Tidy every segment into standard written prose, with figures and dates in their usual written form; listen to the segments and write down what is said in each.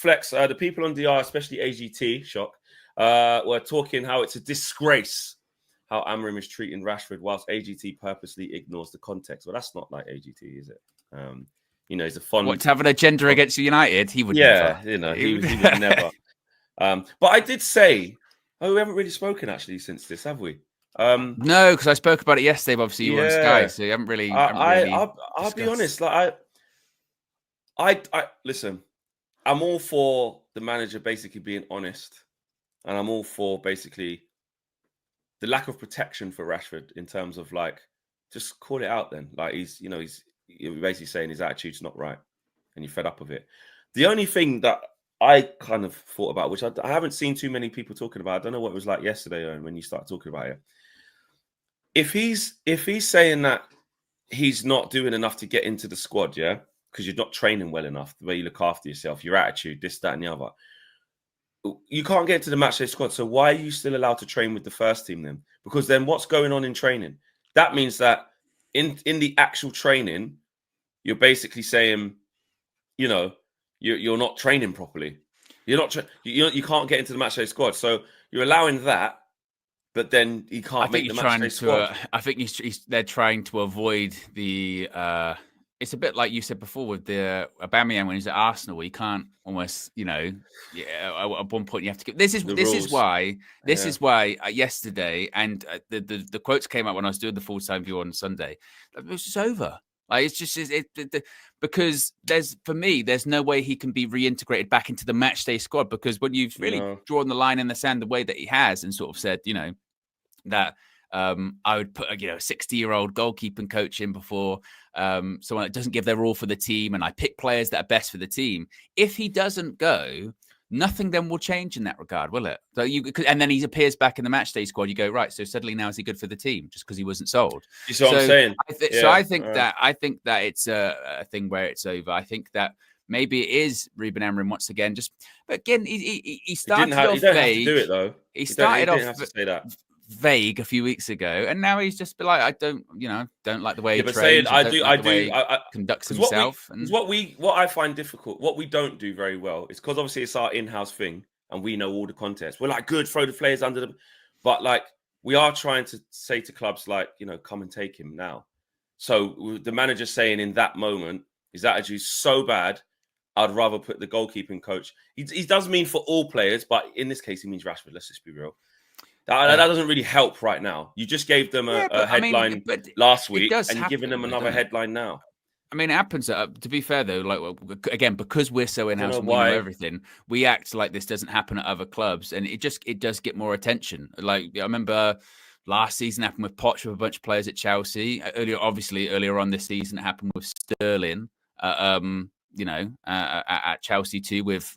Flex, the people on DR, especially AGT, shock, were talking how it's a disgrace how Amorim is treating Rashford whilst AGT purposely ignores the context. Well, that's not like AGT, is it? He's a fond... What, to have an agenda against United? He would never. He would never. But I did say... Oh, we haven't really spoken, actually, since this, have we? No, because I spoke about it yesterday, but obviously you were on Sky, so you haven't really... I'll be honest. Like, I listen, I'm all for the manager basically being honest, and I'm all for basically the lack of protection for Rashford in terms of like, just call it out then. Like he's basically saying his attitude's not right and you're fed up of it. The only thing that I kind of thought about, which I haven't seen too many people talking about, I don't know what it was like yesterday, Owen, when you started talking about it. If he's saying that he's not doing enough to get into the squad, yeah, because you're not training well enough, the way you look after yourself, your attitude, this, that, and the other, you can't get into the matchday squad. So why are you still allowed to train with the first team then? Because then what's going on in training? That means that in the actual training, you're basically saying, you're not training properly. You're not. You can't get into the matchday squad. So you're allowing that, but then he can't make the matchday squad. I think they're trying to avoid the. It's a bit like you said before with the Aubameyang when he's at Arsenal, where you can't almost, at one point you have to give. This is why yesterday, and the quotes came out when I was doing the full-time view on Sunday. It was just over. Like it's just because there's no way he can be reintegrated back into the matchday squad, because when you've really drawn the line in the sand the way that he has and sort of said, that I would put a 60-year-old goalkeeping coach in before someone that doesn't give their all for the team, and I pick players that are best for the team. If he doesn't go, nothing then will change in that regard, will it? So and then he appears back in the matchday squad. You go, right, so suddenly now is he good for the team just because he wasn't sold? You see what I'm saying? So I think that it's a thing where it's over. I think that maybe it is Ruben Amorim once again. But again, he started off vague. You don't have to do it though. He started off have to say that. Vague a few weeks ago, and now he's just been like, I don't like the way he trains. Saying, I conducts himself. What I find difficult, what we don't do very well, is because obviously it's our in-house thing, and we know all the context. We're like, good, throw the players under them, but like we are trying to say to clubs like, come and take him now. So the manager saying in that moment, his attitude's so bad, I'd rather put the goalkeeping coach. He does mean for all players, but in this case, he means Rashford. Let's just be real. That doesn't really help right now. You just gave them a headline last week, and you're giving them another headline now. I mean, it happens. To be fair, though, again, because we're so in-house and we know everything, we act like this doesn't happen at other clubs, and it does get more attention. Like I remember last season happened with Poch with a bunch of players at Chelsea. Earlier on this season, it happened with Sterling. At Chelsea too, with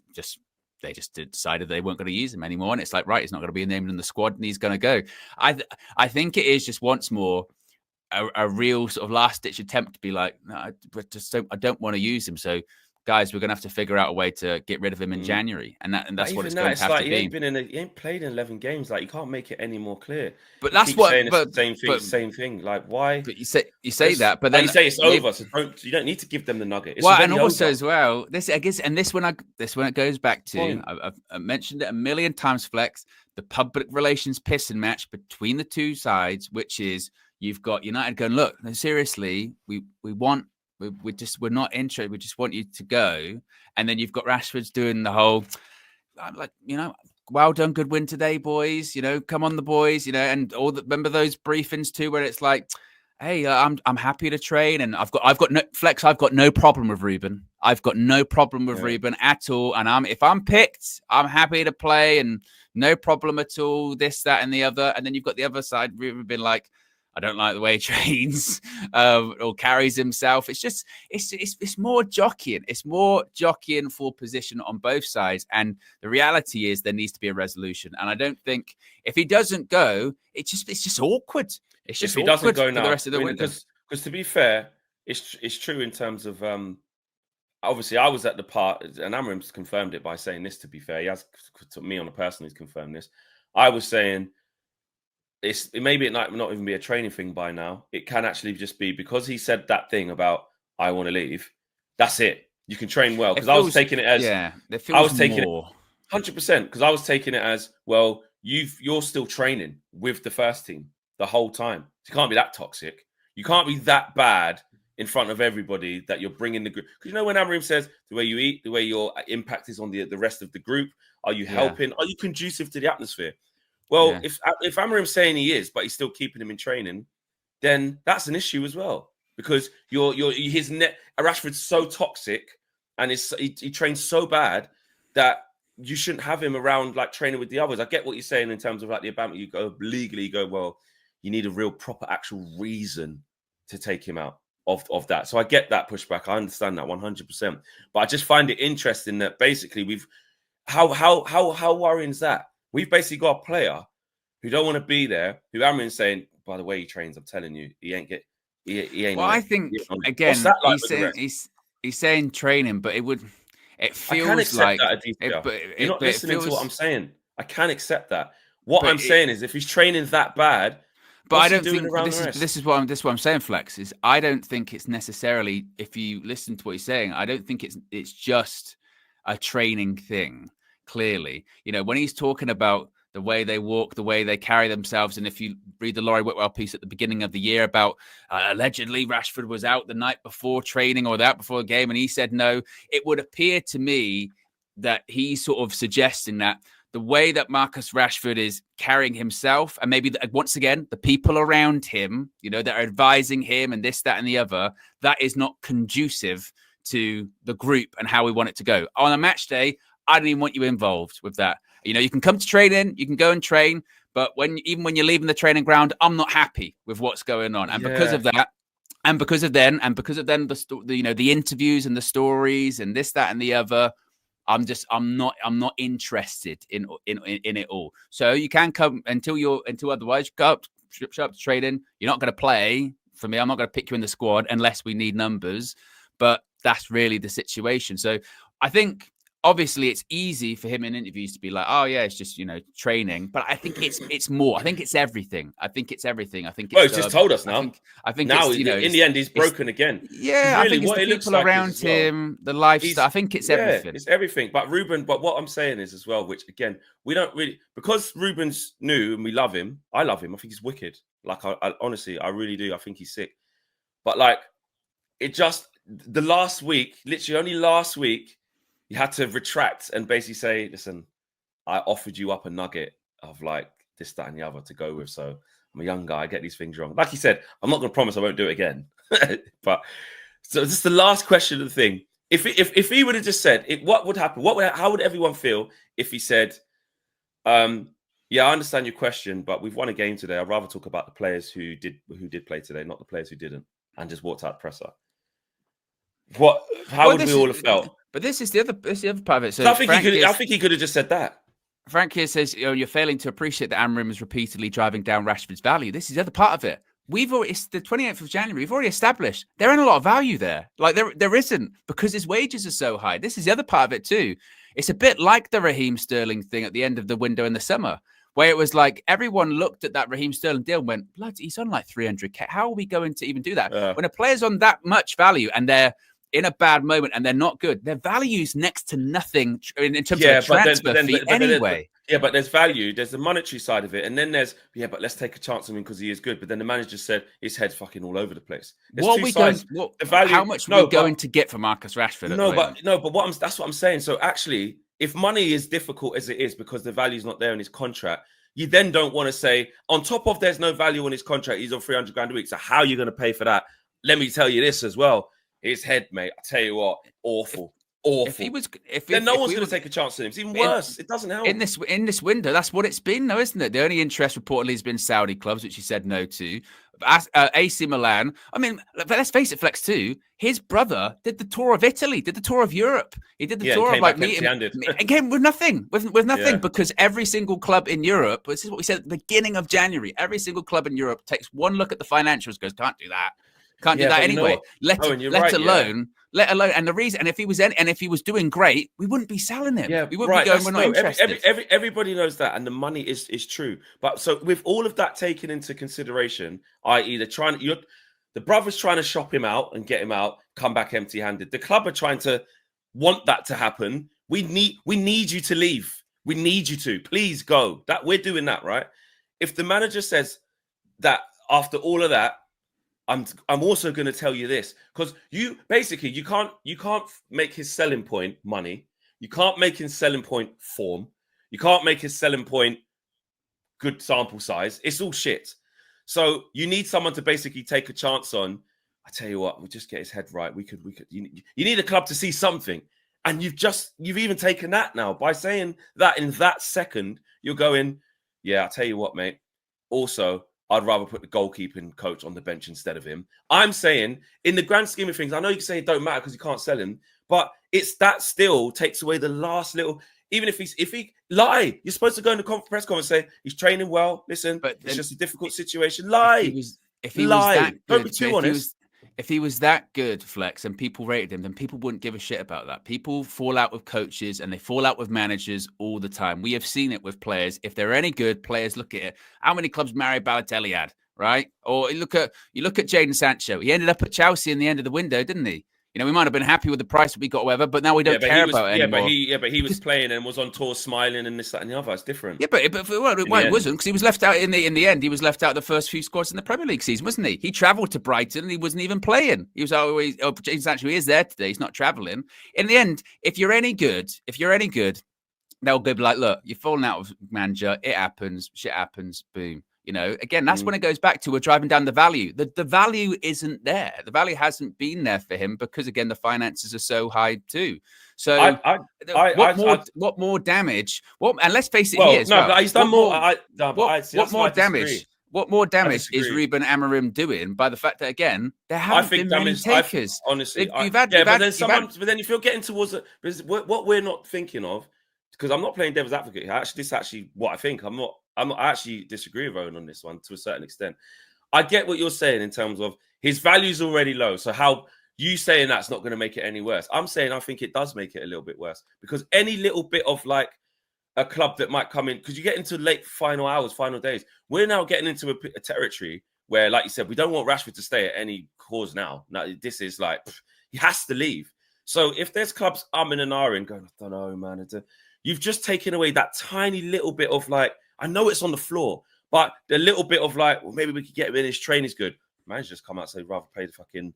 they just decided they weren't going to use him anymore. And it's like, right, he's not going to be named in the squad and he's going to go. I think it is just once more a real sort of last-ditch attempt to be like, no, I don't want to use him. So, guys, we're going to have to figure out a way to get rid of him in January. And that's what it's going to have to be. He ain't played in 11 games. Like, you can't make it any more clear. But that's what... Same thing. Like, why? But you say that, but then... you say it's over, so you don't need to give them the nugget. It's and also over. As well, this when it goes back to, I've mentioned it a million times, Flex, the public relations pissing match between the two sides, which is you've got United going, look, seriously, we're not interested. We just want you to go. And then you've got Rashford's doing the whole, well done, good win today, boys. Come on, the boys. And remember those briefings too, where it's like, hey, I'm happy to train, and I've got no Flex. I've got no problem with Ruben. I've got no problem with Ruben at all. And if I'm picked, I'm happy to play, and no problem at all. This, that, and the other. And then you've got the other side, Ruben being like, I don't like the way he trains or carries himself. It's just, it's more jockeying. It's more jockeying for position on both sides. And the reality is there needs to be a resolution. And I don't think if he doesn't go, it's just awkward. It's just if he doesn't go now, now, the rest of the window. Because to be fair, it's true in terms of obviously I was at the part, and Amorim's confirmed it by saying this. To be fair, he has to me on a personal, he's confirmed this. I was saying. Maybe it might not even be a training thing by now. It can actually just be because he said that thing about I want to leave. That's it. You can train well, It because I was feels, taking it as yeah, there I was feels taking it more. 100%, because I was taking it as, well, you're still training with the first team the whole time. You can't be that toxic. You can't be that bad in front of everybody that you're bringing the group. Because you know when Amorim says the way you eat, the way your impact is on the rest of the group, are you helping? Are you conducive to the atmosphere? Well, Yeah. if Amorim's saying he is, but he's still keeping him in training, then that's an issue as well. Because Rashford's so toxic, and he trains so bad that you shouldn't have him around, like, training with the others. I get what you're saying in terms of, like, the Obama. You go legally, well, you need a real proper actual reason to take him out of that. So I get that pushback. I understand that 100%. But I just find it interesting that basically how worrying is that? We've basically got a player who don't want to be there, who Amorim's saying, by the way he trains, I'm telling you, he ain't Well, on I it. think What's again, that like with the rest? he's saying training, but it I can feels accept like that, Aditya. You're not but it listening to what feels, I'm saying. I can accept that. What but I'm saying is, if he's training that bad, but I what's he don't doing think around the rest? this is what I'm saying, Flex, is I don't think it's necessarily, if you listen to what he's saying, I don't think it's just a training thing. Clearly, when he's talking about the way they walk, the way they carry themselves, and if you read the Laurie Whitwell piece at the beginning of the year about allegedly Rashford was out the night before training or that before the game, and he said no, it would appear to me that he's sort of suggesting that the way that Marcus Rashford is carrying himself, and maybe once again, the people around him, that are advising him and this, that, and the other, that is not conducive to the group and how we want it to go. On a match day, I don't even want you involved with that. You can come to training, you can go and train, but even when you're leaving the training ground, I'm not happy with what's going on. And because of that, and because of then, the interviews and the stories and this, that, and the other, I'm not interested in it all. So you can come until otherwise, show up to training. You're not going to play for me. I'm not going to pick you in the squad unless we need numbers. But that's really the situation. So I think obviously it's easy for him in interviews to be like, oh yeah, it's just training. But I think it's more. I think it's everything. I think it's Well, he's just told us now. I think now it's, in the end he's broken again. Yeah, really, I think it's the people around him, the lifestyle. I think it's everything. It's everything. But what I'm saying is as well, which again we don't really, because Ruben's new and we love him. I love him. I think he's wicked. Like I honestly, I really do. I think he's sick. But like, it just the last week, literally only last week, you had to retract and basically say, listen, I offered you up a nugget of like this, that, and the other to go with. So I'm a young guy. I get these things wrong. Like he said, I'm not going to promise I won't do it again. But so this is the last question of the thing. If he would have just said, what would happen? How would everyone feel if he said, yeah, I understand your question, but we've won a game today. I'd rather talk about the players who did play today, not the players who didn't, and just walked out presser. How would we all have felt? But this is the other part of it. So I think he could have just said that. Frank here says, you're failing to appreciate that Amorim is repeatedly driving down Rashford's value. This is the other part of it. It's the 28th of January. We've already established there ain't a lot of value there. Like there isn't, because his wages are so high. This is the other part of it too. It's a bit like the Raheem Sterling thing at the end of the window in the summer, where it was like everyone looked at that Raheem Sterling deal and went, blood, he's on like 300k. How are we going to even do that? When a player's on that much value and they're in a bad moment and they're not good, their value's next to nothing in terms of a transfer fee anyway. But there's value. There's the monetary side of it. And then there's, but let's take a chance on him because he is good. But then the manager said his head's fucking all over the place. There's two sides. How much are we going to get for Marcus Rashford? But that's what I'm saying. So actually, if money is difficult as it is because the value's not there in his contract, you then don't want to say, on top of there's no value in his contract, he's on 300 grand a week. So how are you going to pay for that? Let me tell you this as well. His head, mate, I tell you what, awful. Then no one's going to take a chance on him. It's even worse. It doesn't help. In this window, that's what it's been, though, isn't it? The only interest reportedly has been Saudi clubs, which he said no to. AC Milan. I mean, let's face it, Flex too. His brother did the tour of Italy, did the tour of Europe. He did the tour of like meeting and came with nothing, because every single club in Europe. This is what we said at the beginning of January. Every single club in Europe takes one look at the financials, goes, can't do that. Can't do that anyway. Let alone. And the reason, and if he was doing great, we wouldn't be selling him. Yeah, we wouldn't be going. We're not interested. Everybody knows that, and the money is true. But so with all of that taken into consideration, i.e., The brother's trying to shop him out and get him out, come back empty-handed. The club are trying to want that to happen. We need you to leave. We need you to. Please go. That we're doing that, right? If the manager says that after all of that, I'm also going to tell you this, because you can't make his selling point money. You can't make his selling point form. You can't make his selling point good sample size. It's all shit. So you need someone to basically take a chance on. I tell you what, we just get his head right. We could. You need a club to see something, and you've even taken that now by saying that in that second. You're going, yeah. I tell you what, mate. Also, I'd rather put the goalkeeping coach on the bench instead of him. I'm saying, in the grand scheme of things, I know you can say it don't matter because you can't sell him, but it's that still takes away the last little. Even if he lie, you're supposed to go in the press conference and say he's training well. Listen, but it's just a difficult situation. Lie. If he was that good, don't be too honest. If he was that good, Flex, and people rated him, then people wouldn't give a shit about that. People fall out with coaches and they fall out with managers all the time. We have seen it with players. If they're any good, players look at it. How many clubs Mario Balotelli had, right? Or you look at Jadon Sancho. He ended up at Chelsea in the end of the window, didn't he? You know, we might have been happy with the price that we got, whatever, but now we don't care about it anymore. But he was playing and was on tour smiling and this, that, and the other. It's different. Yeah, but it wasn't, because he was left out in the end. He was left out the first few squads in the Premier League season, wasn't he? He travelled to Brighton and he wasn't even playing. He was always, James actually is there today. He's not travelling. In the end, if you're any good, they'll go be like, look, you're falling out of manager. It happens. Shit happens. Boom. You know, again, that's when it goes back to we're driving down the value. The value isn't there. The value hasn't been there for him because, again, the finances are so high too. So what more damage? And let's face it, but he's done more. What more damage? What more damage is Ruben Amorim doing by the fact that, again, there haven't been many takers? Honestly, but then if you're getting towards it, what we're not thinking of, because I'm not playing devil's advocate here. This is actually what I think. I actually disagree with Owen on this one to a certain extent. I get what you're saying in terms of his value's already low. So how you saying that's not going to make it any worse? I'm saying I think it does make it a little bit worse, because any little bit of like a club that might come in, because you get into late final hours, final days. We're now getting into a territory where, like you said, we don't want Rashford to stay at any cause now. Now this is like, he has to leave. So if there's clubs in and ahhing going, I don't know, man. You've just taken away that tiny little bit of like, I know it's on the floor, but the little bit of like, well, maybe we could get him in, his training's good. Man's just come out and say, rather play the fucking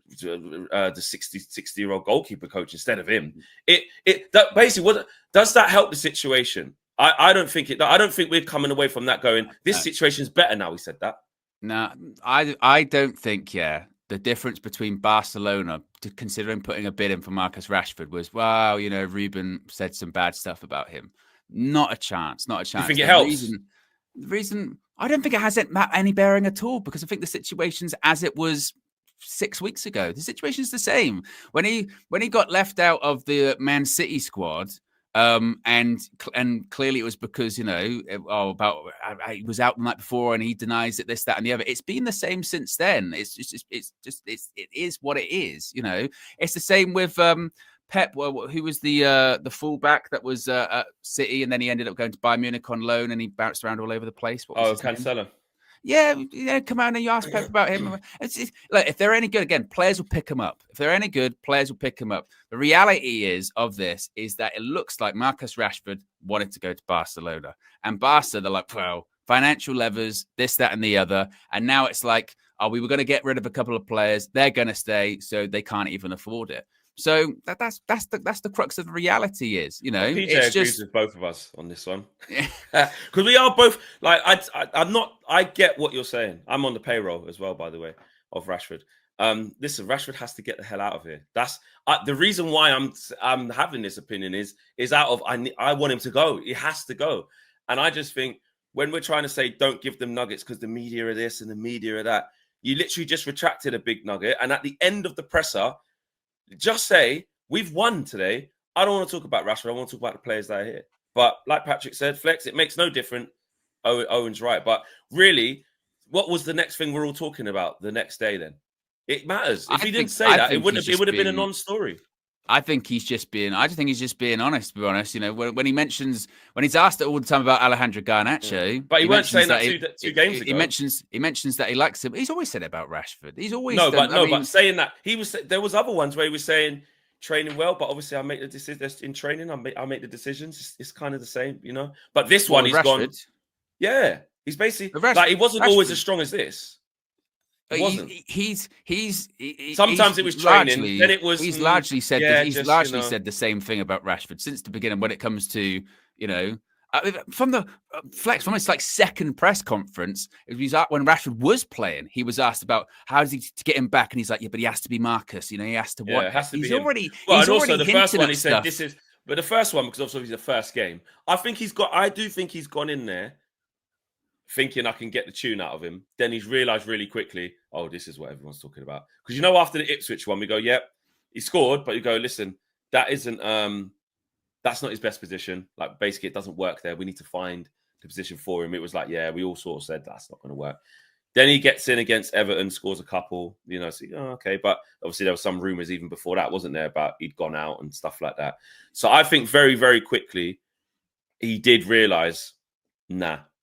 the 60-year-old goalkeeper coach instead of him. That basically, what does that help the situation? I don't think it. I don't think we're coming away from that going, this situation's better now. We said that. No, I don't think. Yeah, the difference between Barcelona considering putting a bid in for Marcus Rashford was, wow, you know, Ruben said some bad stuff about him. Not a chance. Not a chance. You think it helps? The reason I don't think it has any bearing at all, because I think the situation's as it was 6 weeks ago. The situation's the same. When he got left out of the Man City squad, and clearly it was because, you know, he was out the night before and he denies it, this, that, and the other. It's been the same since then. It is what it is. You know, it's the same with Pep, who was the fullback that was at City, and then he ended up going to Bayern Munich on loan, and he bounced around all over the place. Cancelo. Yeah, come on and you ask Pep about him. Like, if they're any good, again, players will pick them up. If they're any good, players will pick them up. The reality is that it looks like Marcus Rashford wanted to go to Barcelona, and Barca, they're like, well, financial levers, this, that, and the other, and now it's like, we were going to get rid of a couple of players, they're going to stay, so they can't even afford it. So that's the crux of the reality is, you know, PJ agrees with both of us on this one, because we are both like, I get what you're saying. I'm on the payroll as well, by the way, of Rashford. Listen, Rashford has to get the hell out of here. That's the reason why I'm having this opinion is out of I want him to go. He has to go, and I just think when we're trying to say don't give them nuggets because the media are this and the media are that, you literally just retracted a big nugget, and at the end of the presser, just say, we've won today. I don't want to talk about Rashford. I want to talk about the players that are here. But like Patrick said, Flex, it makes no difference. Owen's right. But really, what was the next thing we're all talking about the next day then? It matters. If he didn't say that, it would have been a non-story. I think he's just being honest, to be honest. You know, when he's asked all the time about Alejandro Garnacho, but he weren't saying that he, two games ago. He mentions that he likes him. He's always said it about Rashford. He's always but saying that there was other ones where he was saying training well, but obviously I make the decisions in training. I make the decisions. It's kind of the same, you know. But this one, he's gone. Yeah, he's basically like he wasn't always as strong as this. He's sometimes it was training, then it was. He's largely said said the same thing about Rashford since the beginning when it comes to, you know, from the from his like second press conference. It was when Rashford was playing. He was asked about how does he to get him back, and he's like, yeah, but he has to be Marcus. You know, he has to. Yeah, it has to he's be already. Well, he's and already also the first one he said stuff. this is, but the first one because obviously it's the first game. I do think he's gone in there thinking I can get the tune out of him. Then he's realised really quickly, oh, this is what everyone's talking about. Because, you know, after the Ipswich one, we go, yep, he scored. But you go, listen, that isn't, that's not his best position. Like, basically, it doesn't work there. We need to find the position for him. It was like, yeah, we all sort of said that's not going to work. Then he gets in against Everton, scores a couple, you know, so, oh, okay. But obviously there were some rumours even before that, wasn't there, about he'd gone out and stuff like that. So I think very, very quickly, he did realise, nah,